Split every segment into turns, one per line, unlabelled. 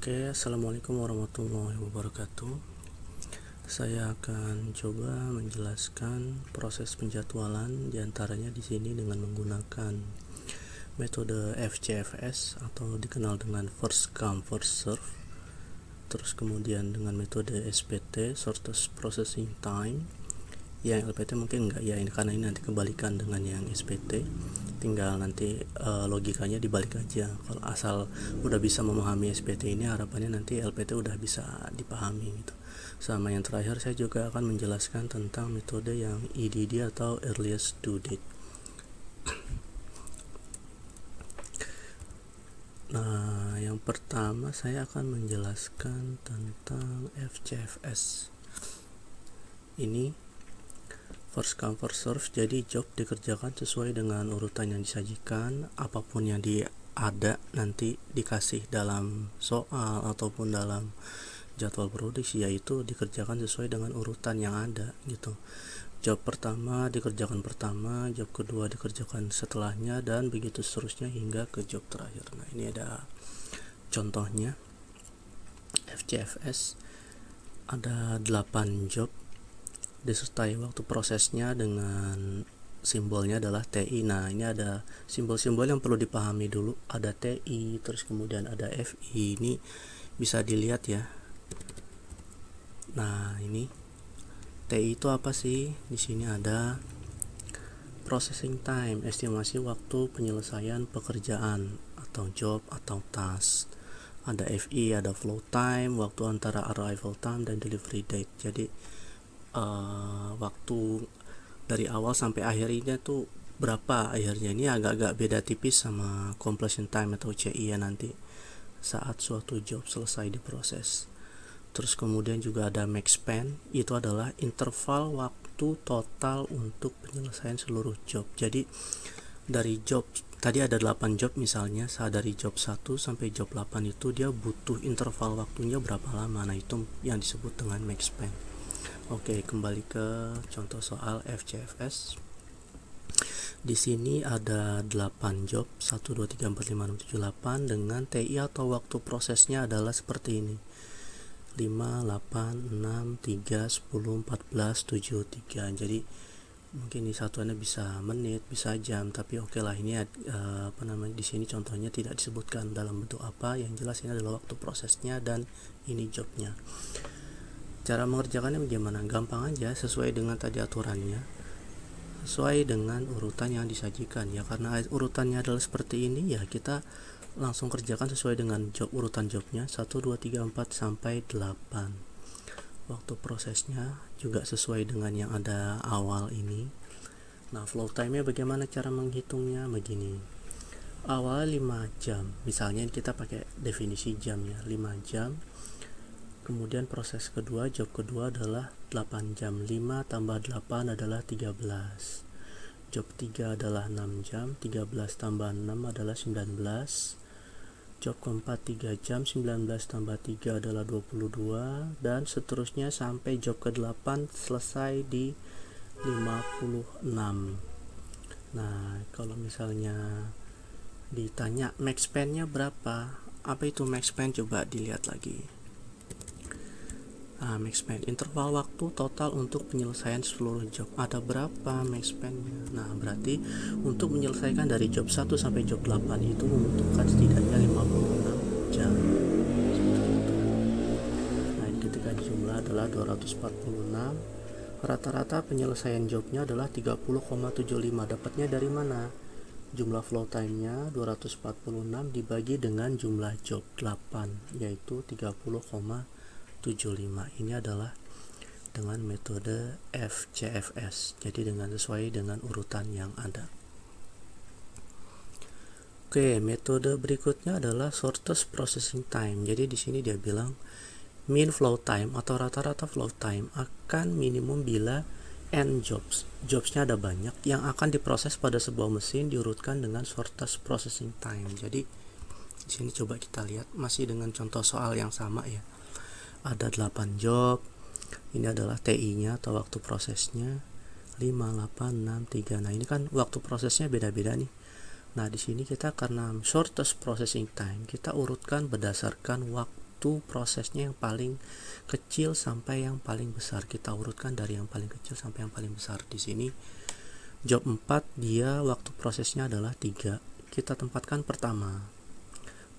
Oke, assalamualaikum warahmatullahi wabarakatuh. Saya akan coba menjelaskan proses penjadwalan diantaranya di sini dengan menggunakan metode FCFS atau dikenal dengan first come first serve. Terus kemudian dengan metode SPT, shortest processing time. Yang LPT mungkin enggak ya, ini karena ini nanti kebalikan dengan yang SPT. Tinggal nanti logikanya dibalik aja. Kalau asal udah bisa memahami SPT ini, harapannya nanti LPT udah bisa dipahami gitu. Sama yang terakhir, saya juga akan menjelaskan tentang metode yang EDD atau earliest due date. Nah, yang pertama saya akan menjelaskan tentang FCFS. Ini first come first serve, jadi job dikerjakan sesuai dengan urutan yang disajikan. Apapun yang ada nanti dikasih dalam soal ataupun dalam jadwal produksi, yaitu dikerjakan sesuai dengan urutan yang ada gitu. Job pertama dikerjakan pertama, job kedua dikerjakan setelahnya, dan begitu seterusnya hingga ke job terakhir. Nah, ini ada contohnya FCFS. Ada 8 job, disertai waktu prosesnya dengan simbolnya adalah TI. Nah, ini ada simbol-simbol yang perlu dipahami dulu. Ada TI, terus kemudian ada FI. Ini bisa dilihat ya. Nah, ini TI itu apa sih? Di sini ada processing time, estimasi waktu penyelesaian pekerjaan atau job atau task. Ada FI, ada flow time, waktu antara arrival time dan delivery date. Jadi waktu dari awal sampai akhirnya tuh berapa akhirnya. Ini agak-agak beda tipis sama completion time atau CI ya, nanti saat suatu job selesai diproses. Terus kemudian juga ada max span, itu adalah interval waktu total untuk penyelesaian seluruh job. Jadi dari job tadi ada 8 job misalnya, dari job 1 sampai job 8 itu dia butuh interval waktunya berapa lama. Nah, itu yang disebut dengan max span. Oke, kembali ke contoh soal FCFS. Di sini ada 8 job, 1 2 3 4 5 6 7 8 dengan TI atau waktu prosesnya adalah seperti ini. 5 8 6 3 10 14 7 3. Jadi mungkin di satuannya bisa menit, bisa jam, tapi oke lah, ini di sini contohnya tidak disebutkan dalam bentuk apa. Yang jelas ini adalah waktu prosesnya dan ini jobnya. Cara mengerjakannya bagaimana? Gampang aja, sesuai dengan tadi aturannya, sesuai dengan urutan yang disajikan ya. Karena urutannya adalah seperti ini ya, kita langsung kerjakan sesuai dengan urutan jobnya 1 2 3 4 sampai 8. Waktu prosesnya juga sesuai dengan yang ada awal ini. Nah, flow time-nya bagaimana cara menghitungnya? Begini, awal 5 jam, misalnya kita pakai definisi jam ya, 5 jam. Kemudian proses kedua, job kedua adalah 8 jam, 5 tambah 8 adalah 13. Job 3 adalah 6 jam, 13 tambah 6 adalah 19. Job keempat 3 jam, 19 tambah 3 adalah 22, dan seterusnya sampai job ke-8 selesai di 56. Nah, kalau misalnya ditanya max span-nya berapa, apa itu max span? Coba dilihat lagi. Nah, max span, interval waktu total untuk penyelesaian seluruh job. Ada berapa max span-nya? Nah, berarti untuk menyelesaikan dari job 1 sampai job 8 itu membutuhkan setidaknya 56 jam. Nah, ketika jumlah adalah 246, rata-rata penyelesaian jobnya adalah 30,75. Dapatnya dari mana? Jumlah flow time-nya 246 dibagi dengan jumlah job 8, yaitu 30,75. Ini adalah dengan metode FCFS, jadi dengan sesuai dengan urutan yang ada. Oke, metode berikutnya adalah shortest processing time. Jadi di sini dia bilang mean flow time atau rata-rata flow time akan minimum bila n jobsnya ada banyak yang akan diproses pada sebuah mesin diurutkan dengan shortest processing time. Jadi di sini coba kita lihat masih dengan contoh soal yang sama ya. Ada 8 job, ini adalah TI-nya atau waktu prosesnya 5, 8, 6, 3. Nah, ini kan waktu prosesnya beda-beda nih. Nah, di sini kita karena shortest processing time, kita urutkan berdasarkan waktu prosesnya yang paling kecil sampai yang paling besar. Kita urutkan dari yang paling kecil sampai yang paling besar. Di sini job 4 dia waktu prosesnya adalah 3. Kita tempatkan pertama.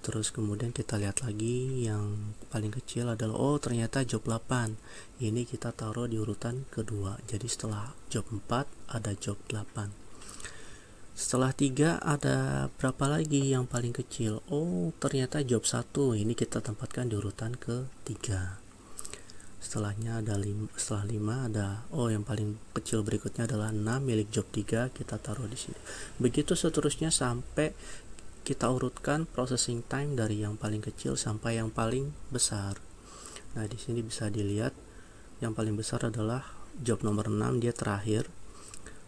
Terus kemudian kita lihat lagi yang paling kecil adalah ternyata job 8. Ini kita taruh di urutan kedua. Jadi setelah job 4 ada job 8. Setelah 3 ada berapa lagi yang paling kecil? Ternyata job 1. Ini kita tempatkan di urutan ke-3. Setelahnya ada setelah 5 ada yang paling kecil berikutnya adalah 6 milik job 3, kita taruh di sini. Begitu seterusnya sampai kita urutkan processing time dari yang paling kecil sampai yang paling besar. Nah, di sini bisa dilihat yang paling besar adalah job nomor 6, dia terakhir.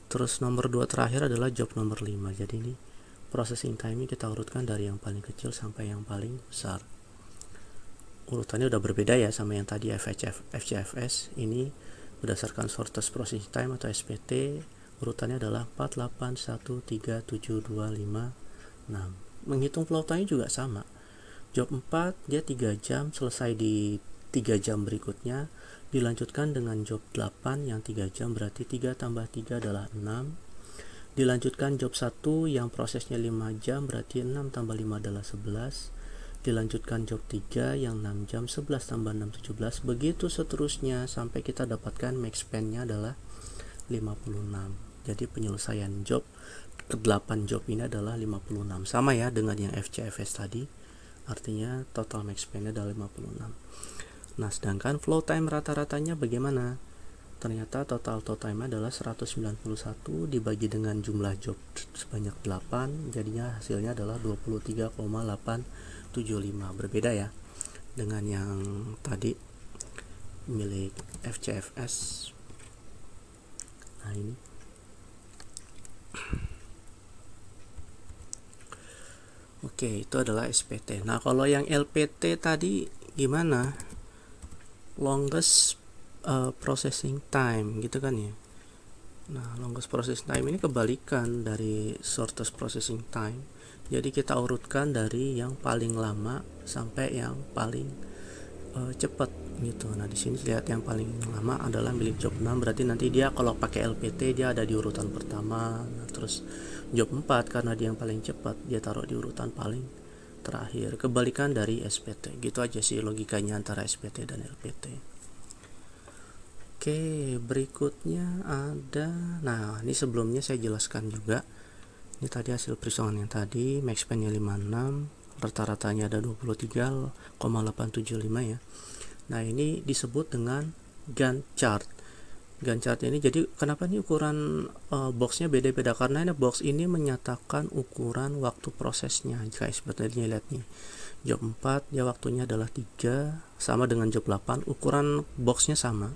Terus nomor 2 terakhir adalah job nomor 5. Jadi ini processing time kita urutkan dari yang paling kecil sampai yang paling besar. Urutannya udah berbeda ya sama yang tadi FCFS. Ini berdasarkan shortest processing time atau SPT. Urutannya adalah 4, 8, 1, 3, 7, 2, 5, 6. Menghitung flow time juga sama. Job 4 dia 3 jam, selesai di 3 jam berikutnya. Dilanjutkan dengan job 8 yang 3 jam, berarti 3 tambah 3 adalah 6. Dilanjutkan job 1 yang prosesnya 5 jam, berarti 6 tambah 5 adalah 11. Dilanjutkan job 3 yang 6 jam, 11 tambah 6, 17. Begitu seterusnya sampai kita dapatkan max span-nya adalah 56. Jadi penyelesaian job ke-8 job ini adalah 56. Sama ya dengan yang FCFS tadi. Artinya total max span-nya adalah 56. Nah, sedangkan flow time rata-ratanya bagaimana? Ternyata total time adalah 191 dibagi dengan jumlah job sebanyak 8, jadinya hasilnya adalah 23,875. Berbeda ya dengan yang tadi milik FCFS. Nah, ini oke, itu adalah SPT. Nah, kalau yang LPT tadi gimana? Longest processing time gitu kan ya. Nah, longest processing time ini kebalikan dari shortest processing time. Jadi kita urutkan dari yang paling lama sampai yang paling cepat gitu. Nah, di sini lihat yang paling lama adalah milik job 6, berarti nanti dia kalau pakai LPT dia ada di urutan pertama. Nah, terus job 4 karena dia yang paling cepat dia taruh di urutan paling terakhir. Kebalikan dari SPT. Gitu aja sih logikanya antara SPT dan LPT. Oke, berikutnya ada, nah ini sebelumnya saya jelaskan juga. Ini tadi hasil perhitungan yang tadi, max span-nya 56, rata-ratanya ada 23,875 ya. Nah, ini disebut dengan Gantt chart. Gantt chart ini, jadi kenapa nih ukuran boxnya beda-beda? Karena ini box ini menyatakan ukuran waktu prosesnya. Jika sebetulnya lihat nih, job 4 ya waktunya adalah 3, sama dengan job 8, ukuran boxnya sama.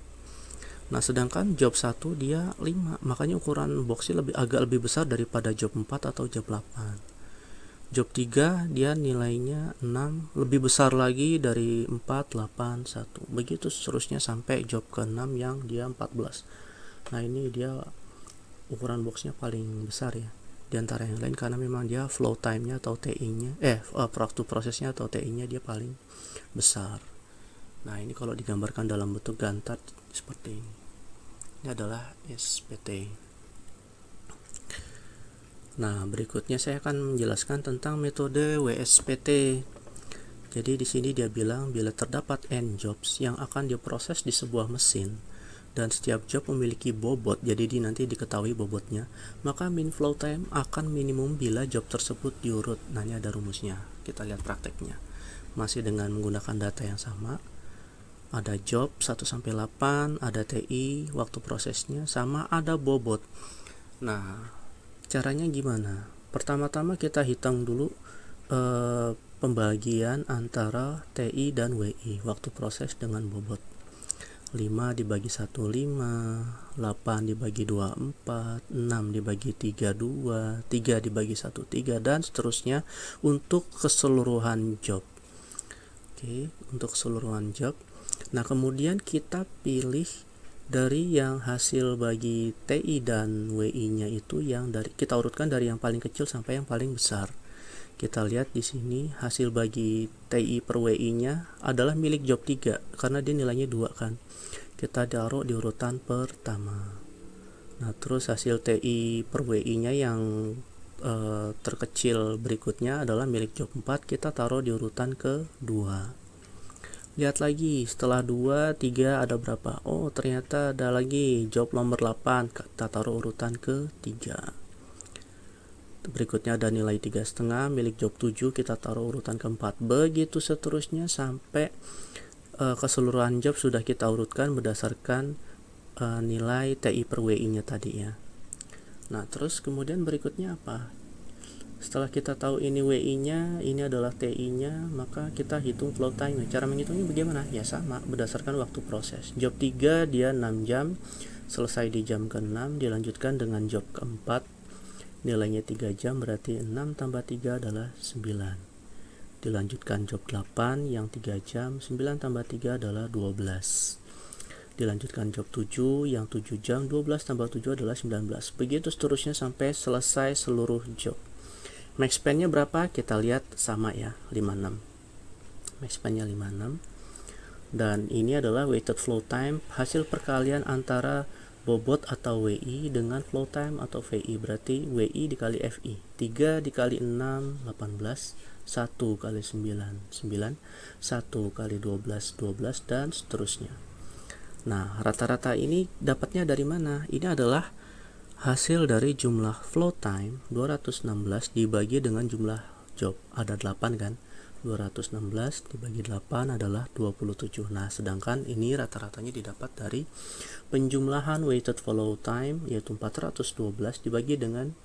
Nah, sedangkan job 1 dia 5, makanya ukuran boxnya agak lebih besar daripada job 4 atau job 8. Job 3 dia nilainya 6, lebih besar lagi dari 4, 8, 1. Begitu seterusnya sampai job ke-6 yang dia 14. Nah, ini dia ukuran boxnya paling besar ya di antara yang lain, karena memang dia flow time-nya atau TI-nya waktu prosesnya atau TI-nya dia paling besar. Nah, ini kalau digambarkan dalam bentuk Gantt chart seperti ini. Ini adalah SPT. Nah, berikutnya saya akan menjelaskan tentang metode WSPT. Jadi di sini dia bilang bila terdapat n jobs yang akan diproses di sebuah mesin dan setiap job memiliki bobot, jadi nanti diketahui bobotnya, maka min flow time akan minimum bila job tersebut diurut. Nah, ini ada rumusnya. Kita lihat prakteknya. Masih dengan menggunakan data yang sama. Ada job 1 sampai 8, ada TI, waktu prosesnya, sama ada bobot. Nah, caranya gimana? Pertama-tama kita hitung dulu pembagian antara TI dan WI, waktu proses dengan bobot. 5 dibagi 1, 5, 8 dibagi 2, 4, 6 dibagi 3, 2, 3 dibagi 1, 3, dan seterusnya untuk keseluruhan job. Oke, untuk keseluruhan job. Nah, kemudian kita pilih dari yang hasil bagi TI dan WI-nya itu yang kita urutkan dari yang paling kecil sampai yang paling besar. Kita lihat di sini hasil bagi TI per WI-nya adalah milik job 3 karena dia nilainya 2 kan. Kita taruh di urutan pertama. Nah, terus hasil TI per WI-nya yang terkecil berikutnya adalah milik job 4, kita taruh di urutan kedua. Lihat lagi, setelah 2, 3 ada berapa? Oh, ternyata ada lagi job nomor 8, kita taruh urutan ke-3. Berikutnya ada nilai 3,5, milik job 7, kita taruh urutan ke-4. Begitu seterusnya sampai keseluruhan job sudah kita urutkan berdasarkan nilai TI per WI-nya tadi ya. Nah, terus kemudian berikutnya apa? Setelah kita tahu ini WI-nya, ini adalah TI-nya, maka kita hitung flow time. Cara menghitungnya bagaimana? Ya sama, berdasarkan waktu proses. Job 3 dia 6 jam, selesai di jam ke-6, dilanjutkan dengan job ke-4. Nilainya 3 jam, berarti 6 tambah 3 adalah 9. Dilanjutkan job 8 yang 3 jam, 9 tambah 3 adalah 12. Dilanjutkan job 7 yang 7 jam, 12 tambah 7 adalah 19. Begitu seterusnya sampai selesai seluruh job. Max span-nya berapa? Kita lihat sama ya, 56. Max span-nya 56. Dan ini adalah weighted flow time, hasil perkalian antara bobot atau WI dengan flow time atau VI. Berarti WI dikali FI. 3 dikali 6, 18. 1 kali 9, 9. 1 kali 12, 12, dan seterusnya. Nah, rata-rata ini dapatnya dari mana? Ini adalah hasil dari jumlah flow time 216 dibagi dengan jumlah job. Ada 8 kan? 216 dibagi 8 adalah 27. Nah, sedangkan ini rata-ratanya didapat dari penjumlahan weighted flow time yaitu 412 dibagi dengan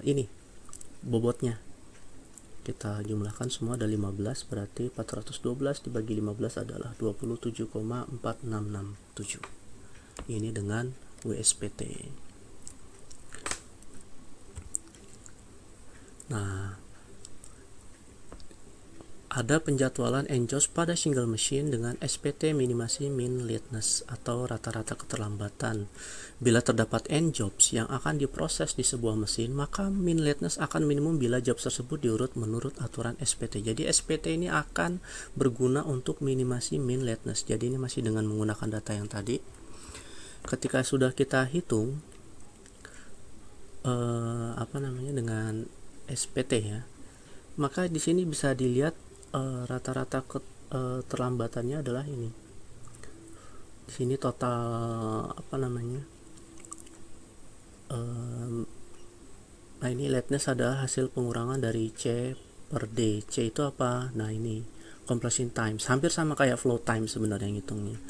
ini bobotnya. Kita jumlahkan semua ada 15, berarti 412 dibagi 15 adalah 27,4667. Ini dengan WSPT. Nah, ada penjadwalan NJOS pada single machine dengan SPT minimasi min lateness atau rata-rata keterlambatan. Bila terdapat n jobs yang akan diproses di sebuah mesin, maka min lateness akan minimum bila jobs tersebut diurut menurut aturan SPT. Jadi SPT ini akan berguna untuk minimasi min lateness. Jadi ini masih dengan menggunakan data yang tadi. Ketika sudah kita hitung dengan SPT ya, maka di sini bisa dilihat rata-rata keterlambatannya adalah ini. Di sini total nah ini lateness adalah hasil pengurangan dari C per D. C itu apa? Nah ini completion time, hampir sama kayak flow time sebenarnya ngitungnya.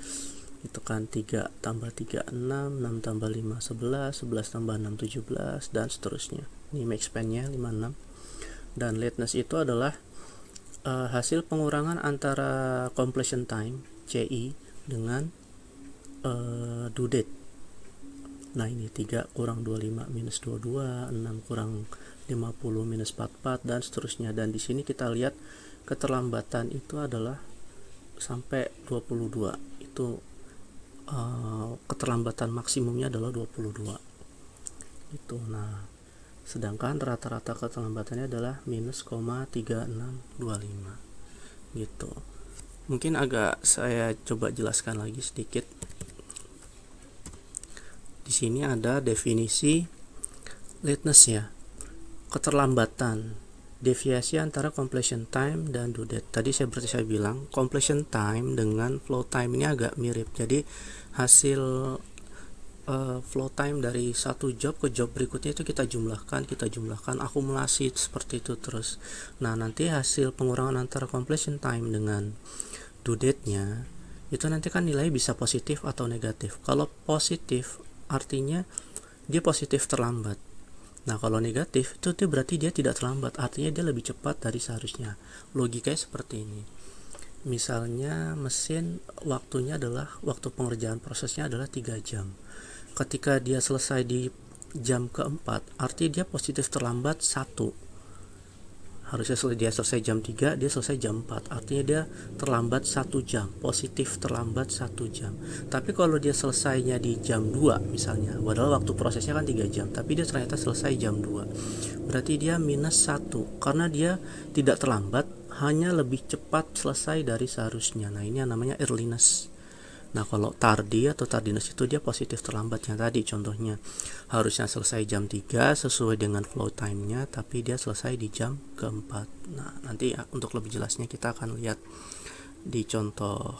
Itu kan 3 tambah 3 6, 6 tambah 5 11, 11 tambah 6 17, dan seterusnya. Ini max span-nya 56. Dan lateness itu adalah hasil pengurangan antara completion time CI dengan due date. Nah ini 3 kurang 25 minus 22, 6 kurang 50 minus 44, dan seterusnya. Dan di sini kita lihat keterlambatan itu adalah sampai 22. Itu keterlambatan maksimumnya adalah 22. Itu. Nah, sedangkan rata-rata keterlambatannya adalah minus 0,3625 gitu. Mungkin agak saya coba jelaskan lagi sedikit. Di sini ada definisi lateness ya, keterlambatan, deviasi antara completion time dan due date. Tadi saya bilang completion time dengan flow time ini agak mirip. Jadi hasil flow time dari satu job ke job berikutnya itu kita jumlahkan akumulasi seperti itu terus. Nah, nanti hasil pengurangan antara completion time dengan due date-nya itu nanti kan nilai bisa positif atau negatif. Kalau positif artinya dia positif terlambat. Nah, kalau negatif itu berarti dia tidak terlambat, artinya dia lebih cepat dari seharusnya. Logikanya seperti ini. Misalnya mesin waktu pengerjaan prosesnya adalah 3 jam. Ketika dia selesai di jam keempat, artinya dia positif terlambat 1. Harusnya dia selesai jam 3, dia selesai jam 4. Artinya dia terlambat 1 jam, positif terlambat 1 jam. Tapi kalau dia selesainya di jam 2 misalnya, padahal waktu prosesnya kan 3 jam, tapi dia ternyata selesai jam 2. berarti dia -1 karena dia tidak terlambat, hanya lebih cepat selesai dari seharusnya. Nah, ini yang namanya earliness. Nah, kalau tardy atau tardiness itu dia positif terlambatnya tadi. Contohnya harusnya selesai jam 3 sesuai dengan flow time-nya, tapi dia selesai di jam keempat. Nah, nanti untuk lebih jelasnya kita akan lihat di contoh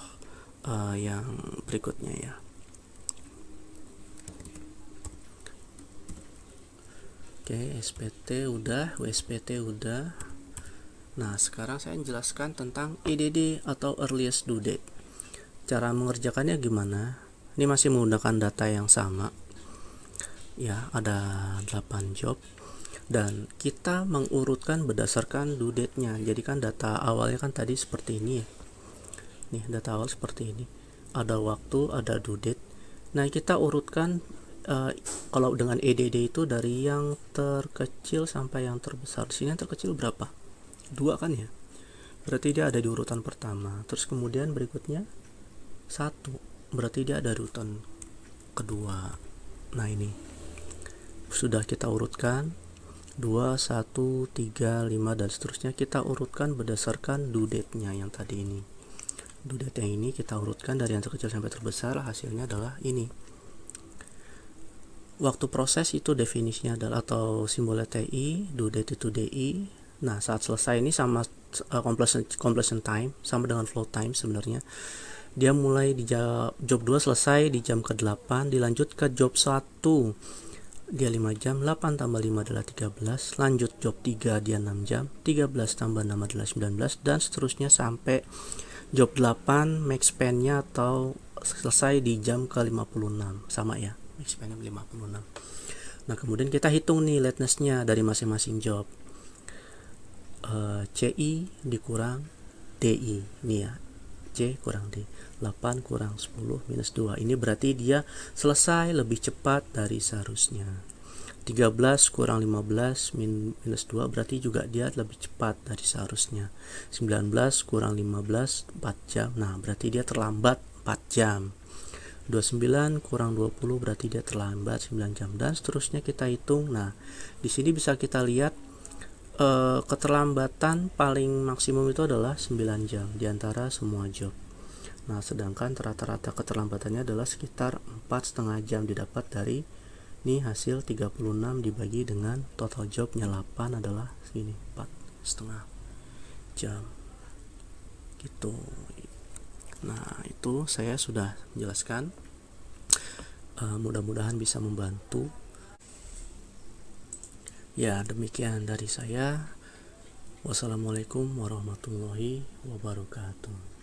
yang berikutnya ya. Oke, SPT udah, WSPT udah. Nah, sekarang saya jelaskan tentang EDD atau earliest due date. Cara mengerjakannya gimana? Ini masih menggunakan data yang sama. Ya, ada 8 job dan kita mengurutkan berdasarkan due date-nya. Jadi kan data awalnya kan tadi seperti ini ya. Nih, data awal seperti ini. Ada waktu, ada due date. Nah, kita urutkan kalau dengan EDD itu dari yang terkecil sampai yang terbesar. Di sini yang terkecil berapa? 2 kan ya? Berarti dia ada di urutan pertama. Terus kemudian berikutnya 1. Berarti dia ada di urutan kedua. Nah, ini sudah kita urutkan 2, 1, 3, 5 dan seterusnya. Kita urutkan berdasarkan due date-nya yang tadi ini. Due date yang ini kita urutkan dari yang terkecil sampai terbesar. Hasilnya adalah ini. Waktu proses itu definisinya adalah, atau simbolnya TI, due date itu DI. Nah, saat selesai ini sama completion time, sama dengan flow time sebenarnya. Dia mulai di job 2 selesai di jam ke-8, dilanjut ke job 1. Dia 5 jam, 8 tambah 5 adalah 13. Lanjut job 3 dia 6 jam, 13 tambah 6 adalah 19, dan seterusnya sampai job 8 max span-nya atau selesai di jam ke-56. Sama ya, max span-nya 56. Nah, kemudian kita hitung nih lateness-nya dari masing-masing job. CI dikurang DI. Nih ya, C kurang D. 8 kurang 10 minus 2. Ini berarti dia selesai lebih cepat dari seharusnya. 13 kurang 15 minus 2 berarti juga dia lebih cepat dari seharusnya. 19 kurang 15 4 jam. Nah, berarti dia terlambat 4 jam. 29 kurang 20 berarti dia terlambat 9 jam, dan seterusnya kita hitung. Nah, di sini bisa kita lihat keterlambatan paling maksimum itu adalah 9 jam di antara semua job. Nah, sedangkan rata-rata keterlambatannya adalah sekitar 4,5 jam didapat dari ini hasil 36 dibagi dengan total jobnya 8 adalah segini, 4,5 jam gitu. Nah, itu saya sudah menjelaskan. Mudah-mudahan bisa membantu. Ya, demikian dari saya. Wassalamualaikum warahmatullahi wabarakatuh.